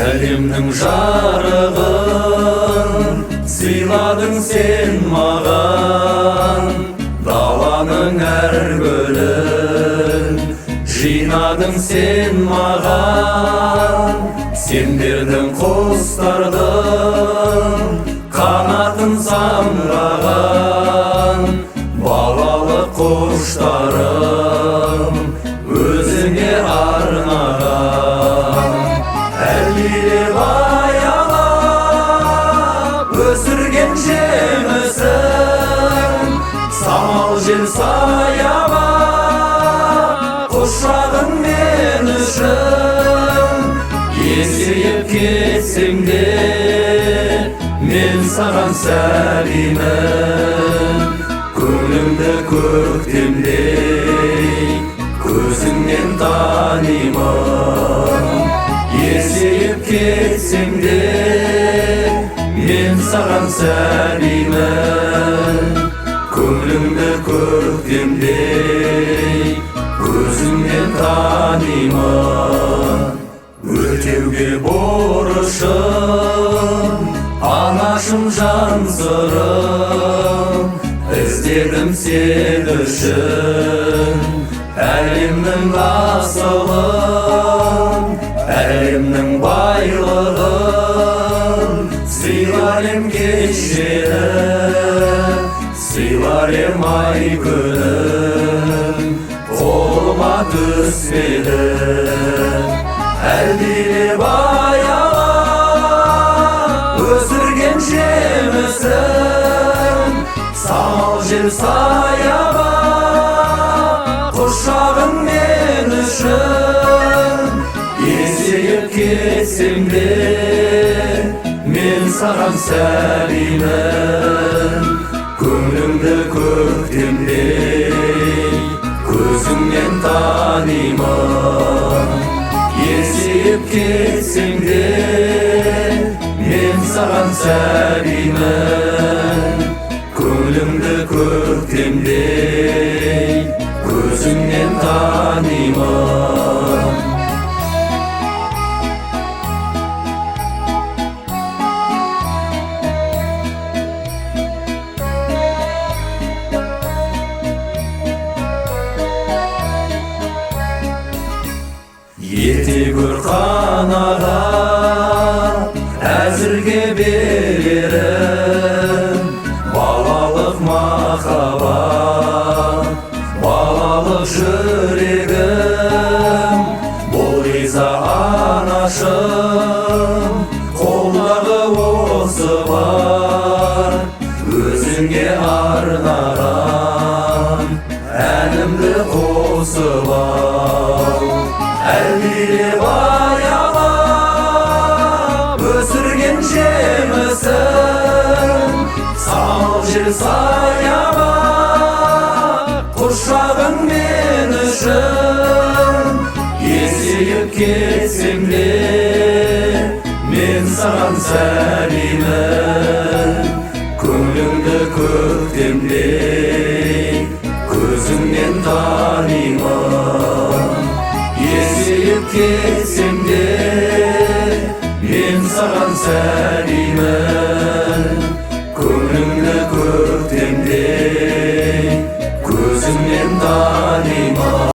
Әлемнің жарығын сыйладың сен маған, даланың әр гүлін жинадың сен маған. Сен бердің құстардың қанатын самғаған, балалық құштарым өзіңе арнаған. Әлдилеп аялап өсірген жемісің, самал жел саяба құшағың мен үшін. Есейіп кетсең де мен саған сәлемім, көңілімді көктемдей көзіңнен танимын. Есейіп кетсең де мен саған сәлемім, көңілімді көктемдей көзіңнен танимын. Өтеуге борышым, анашым жан сырым, іздедім сен үшін әлемнің асылын, әлемнің байлығын. Сыйлар ем кешені, сыйлар ем ай күнін, қолыма түспеді. Әлдилеп аялап өсірген жемісің, самал жел саяба құшағың мен үшін. Есейіп кетсең де мен саған сәлемім, көңілімді көктемдей көзіңнен танимын. Есейіп кетсең де мен саған сәлемім, көңілімді көктемдей көзіңнен танимын. Ете көр қанағат әзірге берерім, балалық махаббат, балалық жүрегім. Бұл риза анашым, қолдағы осы бар, өзіңе арнаған әнімді қосып ал. Әлдилеп аялап өсірген жемісің, самал жел саяба құшағың мен үшін. Есейіп кетсең де мен саған сәлемім, көңілімді көктемдей көзіңнен танимын. Есейіп кетсең де мен саған сәлемім,